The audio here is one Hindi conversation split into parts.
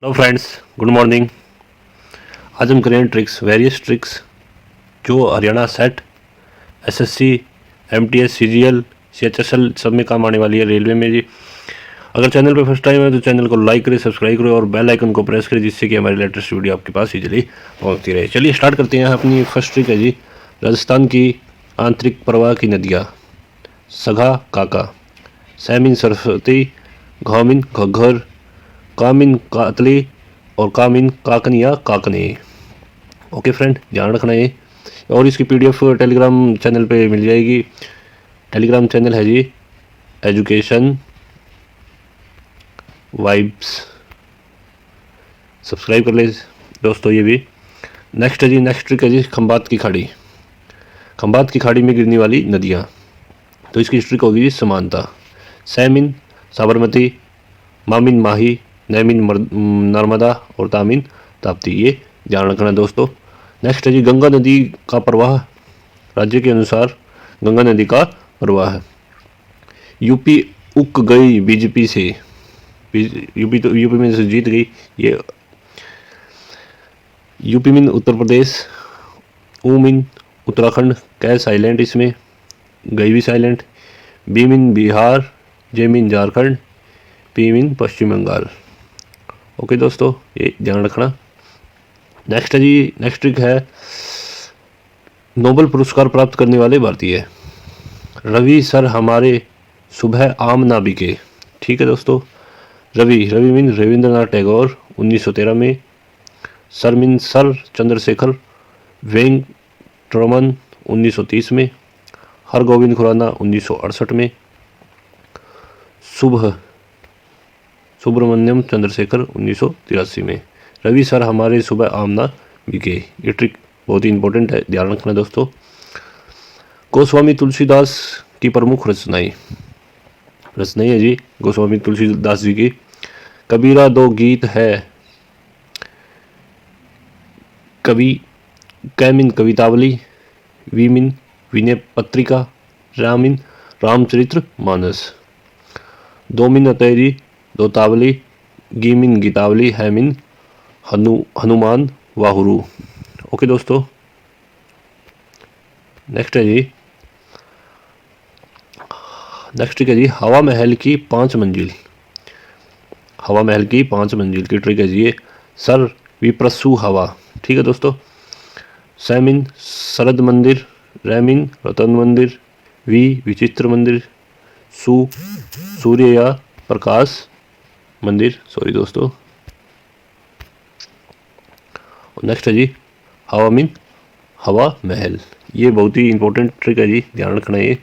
Hello friends, good morning. आज हम करेंगे वेरियस ट्रिक्स जो Haryana set, SSC, MTS, CGL, CHSL सब में काम आने वाली है रेलवे में जी। अगर चैनल पे फर्स्ट टाइम है तो चैनल को लाइक करें, सब्सक्राइब करें और बेल आइकन को प्रेस करें जिससे कि हमारी लेटेस्ट वीडियो आपके पास इजीली पहुंचती रहे। चलिए स्टार्ट करते हैं। अपनी फर्स्ट ट्रिक है जी, राजस्थान की आंतरिक प्रवाह की नदियाँ। सघा काका, सैमिन सरस्वती, घामिन घग्घर, कामिन कातली और कामिन काकनी या काकनी। ओके फ्रेंड, ध्यान रखना ये। और इसकी पीडीएफ टेलीग्राम चैनल पे मिल जाएगी। टेलीग्राम चैनल है जी एजुकेशन वाइब्स, सब्सक्राइब कर ले दोस्तों ये भी। नेक्स्ट है जी, नेक्स्ट ट्रिक है जी, खंबात की खाड़ी। खंबात की खाड़ी में गिरने वाली नदियाँ, तो इसकी ट्रिक होगी जी समानता। सैमिन साबरमती, मामिन माही, नैमिन नर्मदा और तामिन ताप्ती। ये ध्यान रखना दोस्तों। नेक्स्ट है जी, गंगा नदी का प्रवाह। राज्य के अनुसार गंगा नदी का प्रवाह। यूपी उक गई बीजेपी से, यूपी में से जीत गई ये। यूपी मीन उत्तर प्रदेश, ऊ मीन उत्तराखंड, कै साइलेंट इसमें, गई भी साइलेंट, बी मीन बिहार, जे मीन झारखंड, पी मीन पश्चिम बंगाल। ओके दोस्तों, ये ध्यान रखना। नेक्स्ट है जी, नेक्स्ट ट्रिक है नोबेल पुरस्कार प्राप्त करने वाले भारतीय। रवि सर हमारे सुबह आम ना बिके। ठीक है दोस्तों। रवि मीन रविंद्रनाथ टैगोर 1913 में। Sir mean sir Chandrashekhar Venkataraman 1930 में। हरगोविंद खुराना 1968 में। सुब्रमण्यम चंद्रशेखर 1983 में। रवि सर हमारे सुबह आम ना बिके। ये ट्रिक बहुत ही इंपॉर्टेंट है, ध्यान रखना दोस्तों। गोस्वामी तुलसीदास की प्रमुख रचनाएं है जी गोस्वामी तुलसीदास जी की। कबीरा दो गीत है, कवि कैमिन कवितावली, वीमिन विनय पत्रिका, रामिन रामचरित्र मानस। दोमिन अतैरी दोतावली, गीमिन गीतावली, हैमिन हनुमान वाहुरु। ओके दोस्तों। नेक्स्ट है जी, नेक्स्ट ट्रिक है जी, हवा महल की 5 मंजिल। हवा महल की 5 मंजिल की ट्रिक है जी ये। सर विप्रसु हवा। ठीक है दोस्तों। सैमिन शरद मंदिर, रैमिन रतन मंदिर, वी विचित्र मंदिर, सूर्य या प्रकाश मंदिर। सॉरी दोस्तों। नेक्स्ट है जी, हवा मीन हवा महल। ये बहुत ही इंपॉर्टेंट ट्रिक है जी, ध्यान रखना ये।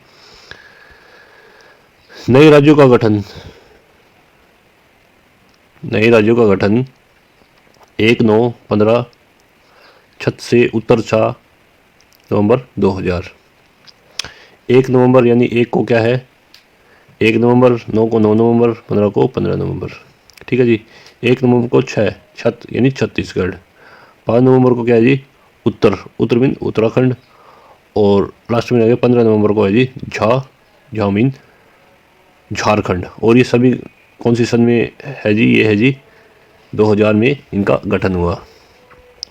नए राज्यों का गठन। नए राज्यों का गठन 1/9/15 छत से उत्तर 4 नवंबर 2000। 1 नवंबर यानी 1 को क्या है 1 नवंबर, 9 को 9 नवंबर, 15 को 15 नवंबर। ठीक है जी। 1 नवंबर को 6 छत यानी छत्तीसगढ़। 5 नवंबर को क्या है जी उत्तर मीन उत्तराखंड। और लास्ट में रहेगा 15 नवंबर को है जी झा मीन झारखंड। और ये सभी कौन सी सन में है जी, ये है जी 2000 में इनका गठन हुआ।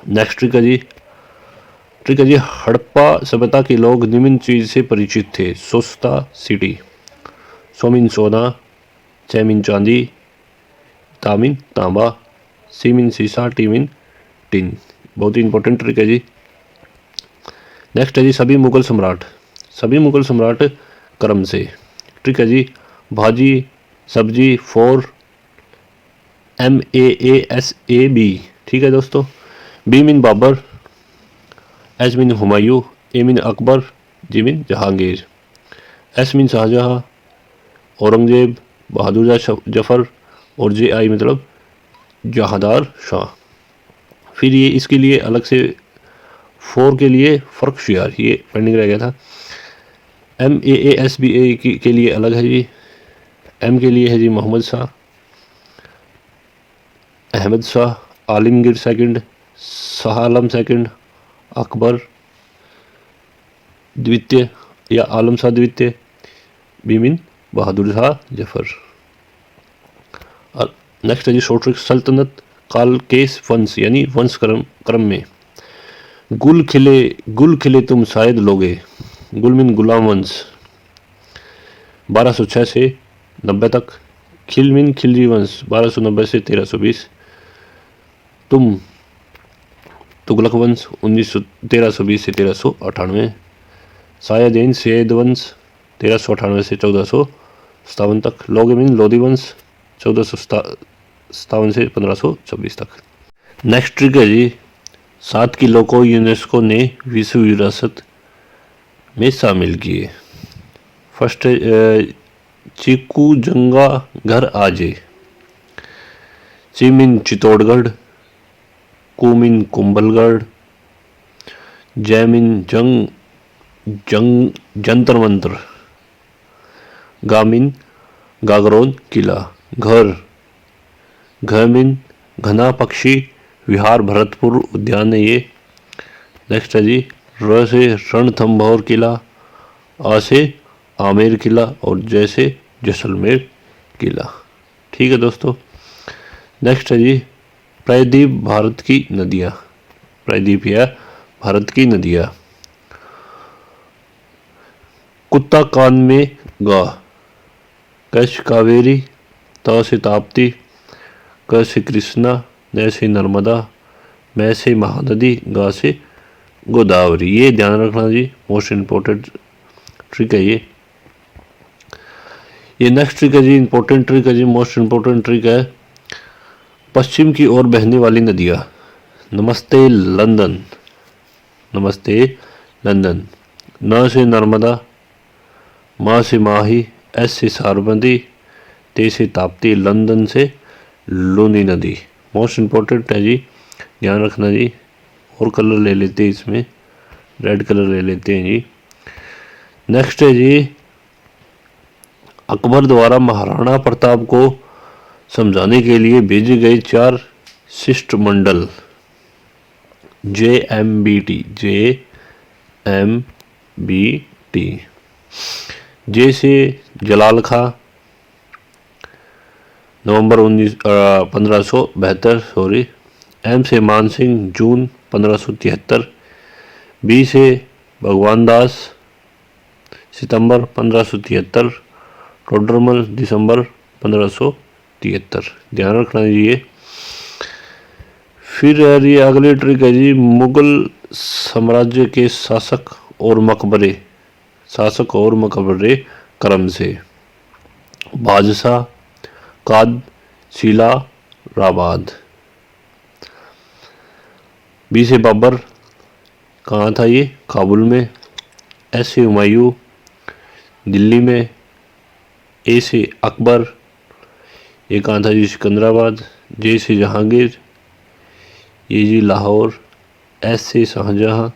नेक्स्ट ट्रिक है जी, हड़प्पा सभ्यता के लोग निम्न चीज से परिचित थे। सोस्ता सिटी, सोमिन सोना, चैमिन चांदी, तामिन तांबा, सीमिन सीसा, टीमिन टिन। बहुत ही इंपॉर्टेंट ट्रिक है जी। नेक्स्ट है जी, सभी मुगल सम्राट क्रम से। ट्रिक है जी, भाजी सब्जी 4 MAASAB। ठीक है दोस्तों। B mean Babur, H mean Humayun, A mean Akbar, G mean Jahangir, S mean Shahjahan, Aurangzeb, Bahadur Zafar और JI मतलब जहादार शाह। फिर ये इसके लिए अलग से 4 के लिए फ़र्क शियार, ये पेंडिंग रह गया था। MAASBA के लिए अलग है जी। M के लिए है जी मोहम्मद शाह, अहमद शाह, आलमगीर सेकंड, शाह आलम सेकंड, अकबर द्वितीय या आलम शाह द्वितीय, बीमिन बहादुर शाह जफर। और नेक्स्ट है जी शॉर्ट ट्रिक, सल्तनत काल के वंश यानी वंश क्रम में। गुल खिले तुम शायद लोगे, गुल मीन गुलाम वंश 1206 से 90 तक। खिल मीन खिलजी वंश 1290 से 1320। तुम तुगलक वंश 1320 से 1398। शायद सैयद वंश 1398 से 1457 तक। लोगे मीन लोधी वंश 1457 से 1526 तक। नेक्स्ट ट्रिक है जी, 7 किलो को यूनेस्को ने विश्व विरासत में शामिल किए। फर्स्ट चीकू जंगा घर आजे, ची मीन चित्तौड़गढ़, कु मीन कुंभलगढ़, जय मीन जंतर मंतर, गा मीन गागरोन किला। घर मीन घना पक्षी विहार भरतपुर उद्यान है ये। नेक्स्ट है जी, र से रणथंभौर किला, आ से आमेर किला और जय से जैसलमेर किला। ठीक है दोस्तों। नेक्स्ट है जी, प्रायद्वीप भारत की नदियाँ। प्रायद्वीप या भारत की नदियाँ। कुत्ता कान में गा, कश कावेरी, त से ताप्ती, क से कृष्णा, न से नर्मदा, मैं से महानदी, गा से गोदावरी। ये ध्यान रखना जी, मोस्ट इम्पोर्टेंट ट्रिक है ये। नेक्स्ट ट्रिक है जी, इंपॉर्टेंट ट्रिक है जी, मोस्ट इम्पोर्टेंट ट्रिक है। पश्चिम की ओर बहने वाली नदियाँ। नमस्ते लंदन, नमस्ते लंदन, न से नर्मदा, माँ से माही, एस से साबरमती, ते से ताप्ती, लंदन से लूनी नदी। मोस्ट इम्पोर्टेंट है जी, ध्यान रखना जी। और कलर ले लेते हैं इसमें, रेड कलर ले लेते हैं जी। नेक्स्ट है जी, अकबर द्वारा महाराणा प्रताप को समझाने के लिए भेजे गए 4 शिष्टमंडल। JMBT, जे से जलाल खां, नवंबर 1572 सॉरी। एम से मान सिंह, जून 1573। बी से भगवान दास, सितंबर 1573। टोडरमल, दिसंबर 1573। ध्यान रखना ये। फिर ये अगली ट्रिक है जी, मुगल साम्राज्य के शासक और मकबरे क्रम से। बादशाह, काद, शीला, राबाद। बी से बाबर, कहाँ था ये? काबुल में। एस से हुमायूं, दिल्ली में। ए से अकबर, ये कहाँ था जी? सिकंदराबाद। जे से जहांगीर, ये जी लाहौर। एस से शाहजहां,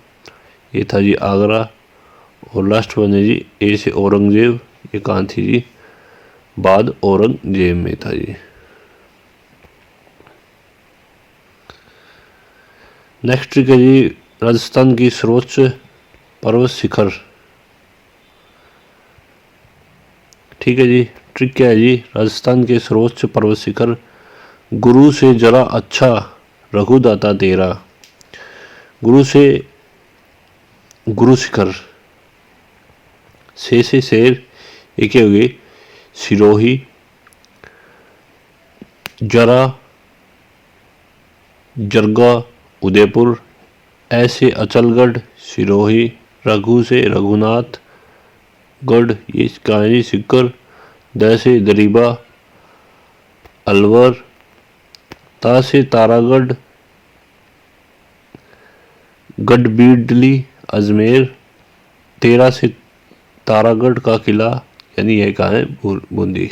ये था जी आगरा। और लास्ट वन है जी ए से औरंगजेब, ये कहाँ थी जी? बाद औरंगजेब में था जी। नेक्स्ट ट्रिक है जी, राजस्थान की सर्वोच्च पर्वत शिखर। ठीक है जी। ट्रिक क्या है जी? राजस्थान के सर्वोच्च पर्वत शिखर। गुरु से जरा अच्छा रघुदाता तेरा। गुरु से गुरु शिखर। से शेर, एक हो गई सिरोही। जरा, जरगा, उदयपुर। ऐसे अचलगढ़, सिरोही। रघु से रघुनाथ गढ़, ये कहानी सिक्कर। द से दरीबा, अलवर। ता से तारागढ़, गढ़बीडली, अजमेर। 13 से तारागढ़ का किला, यानी यह कहाँ है? बूंदी।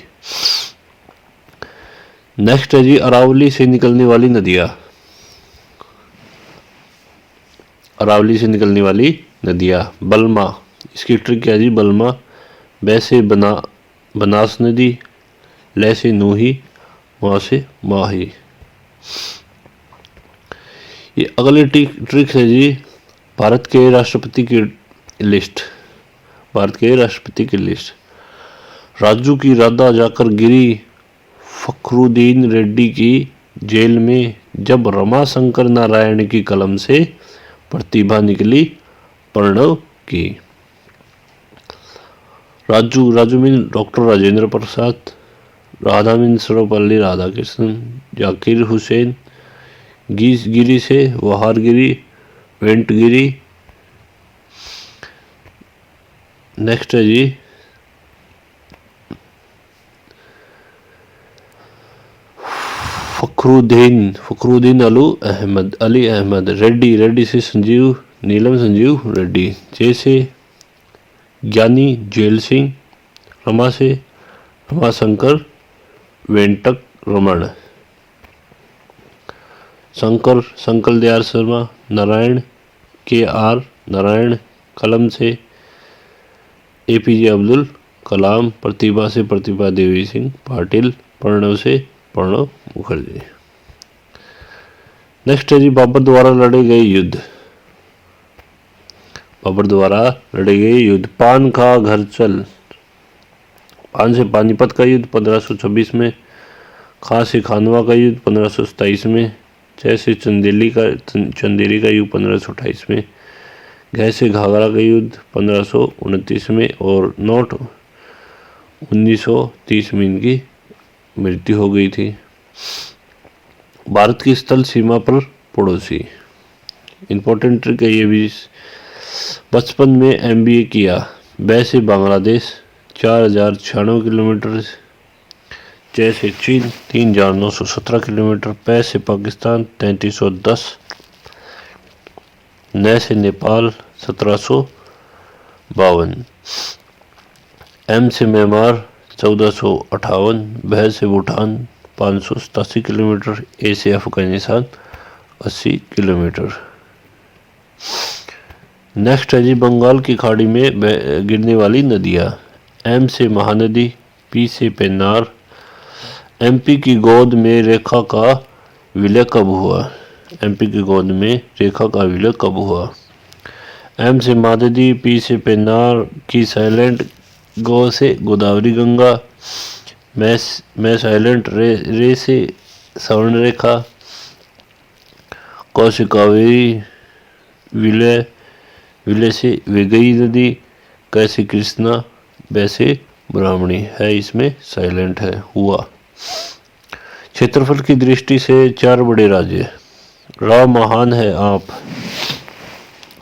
नेक्स्ट है जी, अरावली से निकलने वाली नदियाँ। अरावली से निकलने वाली नदियाँ। बलमा, इसकी ट्रिक क्या है जी? बलमा। बै से बनास नदी। ले से नूही, माँ से माही। ये अगली ट्रिक है जी, भारत के राष्ट्रपति की लिस्ट। भारत के राष्ट्रपति की लिस्ट। राजू की राधा जाकर गिरी, फखरुद्दीन रेड्डी की जेल में जब रमाशंकर नारायण की कलम से प्रतिभा निकली प्रणव की। Raju mean doctor Rajendra Prasad, Radha mean Sarvepalli Radhakrishnan, Zakir Hussain, गिरी से वहारगिरी, वेंटगिरी। नेक्स्ट है जी फखरुद्दीन अली अहमद, रेड्डी से संजीव, नीलम संजीव रेड्डी। जे से ज्ञानी जेल सिंह, रमा से रमाशंकर वेंकट रमण, शंकर दयाल शर्मा, नारायण KR नारायण, कलम से APJ अब्दुल कलाम, प्रतिभा से प्रतिभा देवी सिंह पाटिल, प्रणव से प्रणब मुखर्जी। नेक्स्ट है जी बाबर द्वारा लड़े गए युद्ध। बाबर द्वारा लड़े गए युद्ध, पान खा घर चल, पान से पानीपत का युद्ध 1526 में, खा से खानवा का युद्ध 1527 में, जय से चंदेरी का युद्ध 1528 में, घय से घाघरा का युद्ध 1529 में और नोट 1930 में इनकी मृत्यु हो गई थी। भारत की स्थल सीमा पर पड़ोसी, इम्पोर्टेंट ट्रिक है ये भी। बचपन में MBA किया, बै से बांग्लादेश 4096 किलोमीटर, जय से चीन 3917 किलोमीटर, पै से पाकिस्तान 3310, नय से नेपाल 1752, M से म्यांमार 1458, भय से भूटान 587 किलोमीटर, ए से अफगानिस्तान 80 किलोमीटर। नेक्स्ट है जी बंगाल की खाड़ी में गिरने वाली नदियाँ, M से महानदी, P से पेन्नार। MP की गोद में रेखा का विलय कब हुआ? MP की गोद में रेखा का विलय कब हुआ? M से महानदी, P से पेन्नार, की साइलेंट, गो से गोदावरी गंगा, मैं साइलेंट, रे से सवर्ण रेखा, कौ से कावेरी, विलय से वेगई नदी, कैसे कृष्णा, वैसे ब्राह्मणी है, इसमें साइलेंट है हुआ। क्षेत्रफल की दृष्टि से 4 बड़े राज्य, राव महान है आप,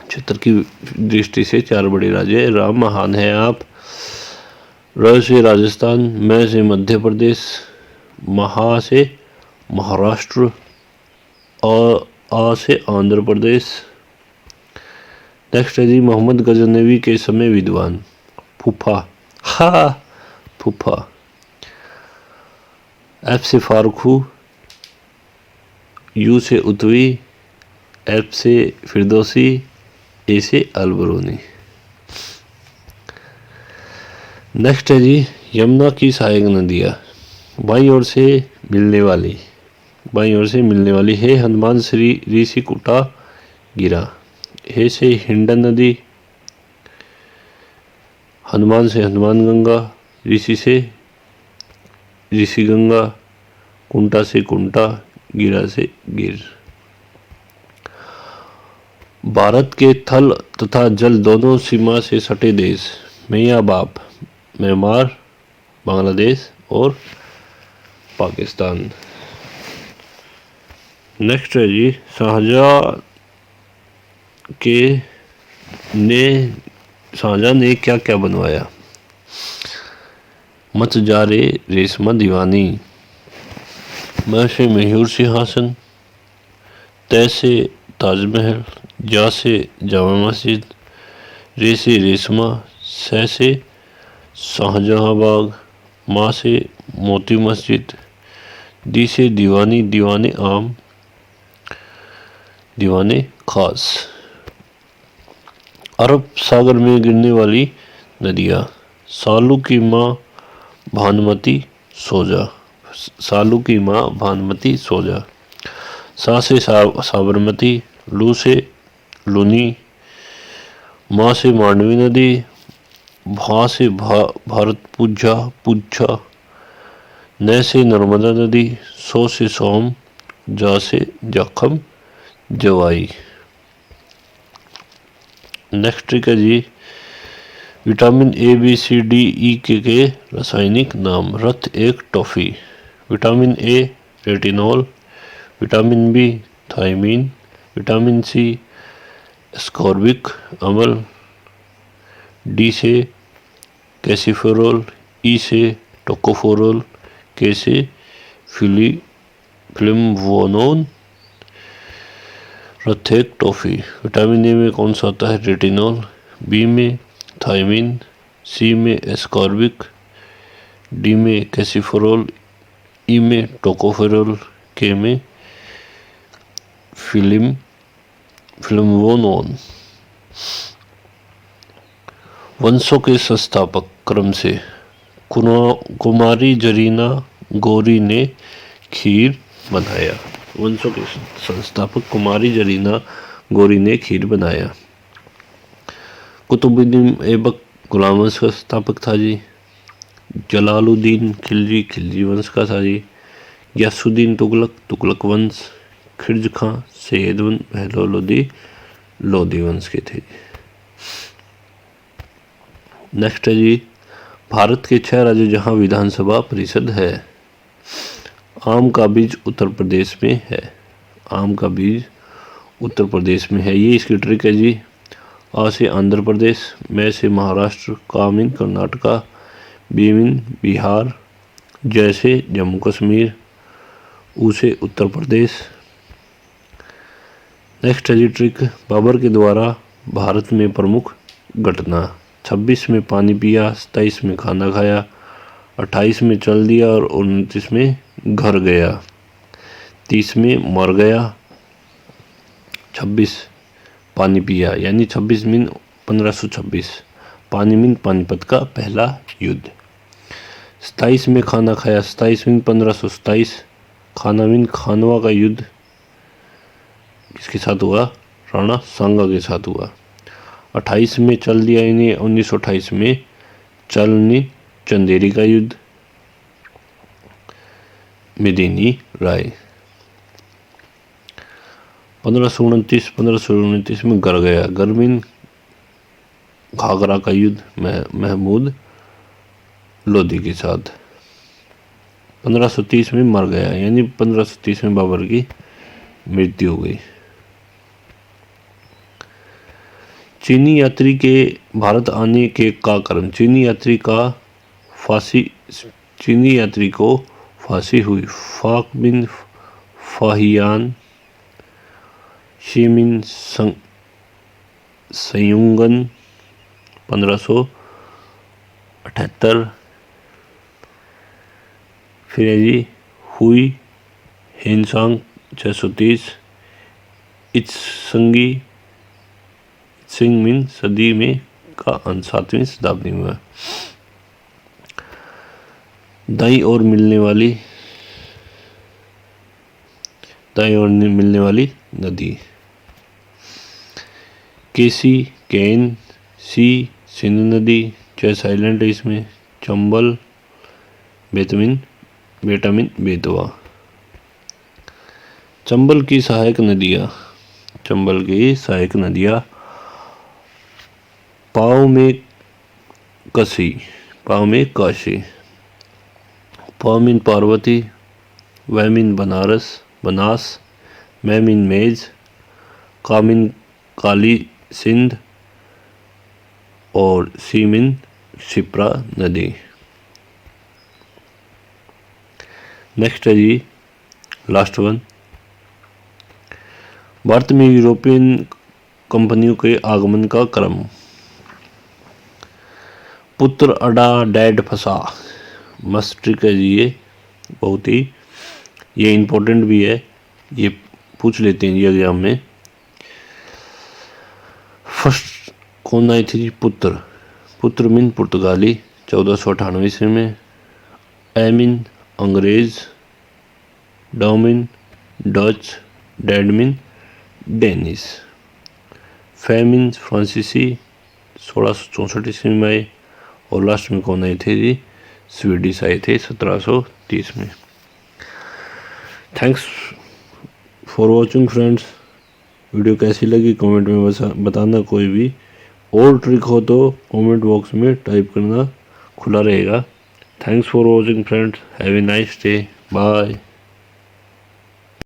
क्षेत्र की दृष्टि से 4 बड़े राज्य, राम महान है आप। र से राजस्थान, मैं से मध्य प्रदेश, महा से महाराष्ट्र, आ से आंध्र प्रदेश। नेक्स्ट है जी मोहम्मद गजनवी के समय विद्वान, फूफा, फूफा। F से फारूखू, U से उतवी, F से फिरदौसी, A से अलबरूनी। नेक्स्ट है जी यमुना की सहायक नदियाँ, बाईं ओर से मिलने वाली, हे हनुमान श्री ऋषिकुटा गिरा, हे से हिंडन नदी, हनुमान से हनुमान गंगा, ऋषि से ऋषि गंगा, कुंटा से कुंटा, गिरा से गिर। भारत के थल तथा जल दोनों सीमा से सटे देश, मैया बाप, म्यांमार, बांग्लादेश और पाकिस्तान। नेक्स्ट है जी शाहजहां ने क्या क्या बनवाया? मत जा रे रेशमा दीवानी, मैं से मयूर सिंहासन, तय से ताजमहल, जा से जामा मस्जिद, रे से रेशमा, सह से शाहजहां बाग, माँ से मोती मस्जिद, दी से दीवानी, दीवाने आम, दीवाने खास। अरब सागर में गिरने वाली नदियाँ, सालू की माँ भानुमती सोजा, सालू की माँ भानुमती सोजा, सा से साबरमती, लू से लूनी, माँ से मांडवी नदी, भा से भारत पूछा, न से नर्मदा नदी, सो से सोम, जा से जख्म जवाई। नेक्स्ट ट्रिक है जी, vitamin A B C D E के रासायनिक नाम। रथ एक toffee. Vitamin A retinol, vitamin B thiamine, vitamin C ascorbic अम्ल, डी से कैसिफेरोल, ई से टोकोफेरोल, के से फिल्मोनोन। रथ एक टॉफी। विटामिन ए में कौन सा आता है? रेटिनॉल, बी में थायमीन, सी में एस्कॉर्बिक, डी में कैसिफेरोल, ई में टोकोफेरोल, के में फिल्मोनोन। वंशों के संस्थापक क्रम से कुमारी जरीना गौरी ने खीर बनाया। वंशों के संस्थापक कुमारी जरीना गौरी ने खीर बनाया। कुतुबुद्दीन ऐबक गुलाम वंश का स्थापक था जी। जलालुद्दीन खिलजी खिलजी वंश का था जी। यासुद्दीन तुगलक तुगलक वंश। खिरज खां सैयद बहलोल लोधी वंश के थे। नेक्स्ट है जी, भारत के 6 राज्य जहां विधानसभा परिषद है। आम का बीज उत्तर प्रदेश में है। आम का बीज उत्तर प्रदेश में है। ये इसकी ट्रिक है जी। आ से आंध्र प्रदेश, मैं से महाराष्ट्र, काम इन कर्नाटका, बीम इन बिहार, जय से जम्मू कश्मीर, ऊ से उत्तर प्रदेश। नेक्स्ट है जी ट्रिक, बाबर के द्वारा भारत में प्रमुख घटना। 26 में पानी पिया, 27 में खाना खाया, 28 में चल दिया और 29 में घर गया, 30 में मर गया। 26 पानी पिया यानी 26 मीन 1526, पानी मीन पानीपत का पहला युद्ध। 27 में खाना खाया, 27 मीन 1527, खाना मीन खानवा का युद्ध किसके साथ हुआ? राणा सांगा के साथ हुआ। 28 में चल दिया यानी 1928 में चलनी चंदेरी का युद्ध, मेदिनी राय। 1529 में गर गया, गरमीन घाघरा का युद्ध महमूद लोधी के साथ। 1530 में मर गया यानी 1530 में बाबर की मृत्यु हो गई। चीनी यात्री के भारत आने के का क्रम। चीनी यात्री को फांसी हुई। फाक बिन फाहियान, शीमिन संयुंगन 1578। फिर है जी हुई हेनसांग 630, इत्संगी सिंह मिन सदी में का अंत 7वीं शताब्दी में। दाई और मिलने वाली नदी। केसी कैन, सी सिंध नदी, 6 साइलेंट है इसमें। चंबल बेतमिन बेतवा। चंबल की सहायक नदियाँ पाव में काशी, पामिन पार्वती, वैमिन बनास, मैमिन मेज, कामिन काली सिंध और सीमिन शिप्रा नदी। नेक्स्ट है जी लास्ट वन, भारत में यूरोपियन कंपनियों के आगमन का क्रम। पुत्र अड़ा डैड फंसा, मस्त ट्रिक है जी। ये बहुत ही ये इम्पोर्टेंट भी है, ये पूछ लेते हैं जी एग्जाम में। फर्स्ट कौन आई थी जी? पुत्र मीन पुर्तगाली 1498 ईस्वी में। एमिन अंग्रेज, डोमिन डच, डैडमिन डेनिस। फैमिन फ्रांसीसी 1664 ईस्वी में आए। और लास्ट में कौन आए थे जी? स्वीडिश आए थे 1730 में। Thanks for watching friends. Video कैसी लगी कमेंट में बताना। कोई भी और ट्रिक हो तो कमेंट बॉक्स में टाइप करना, खुला रहेगा। Thanks for watching friends, have a nice day, bye.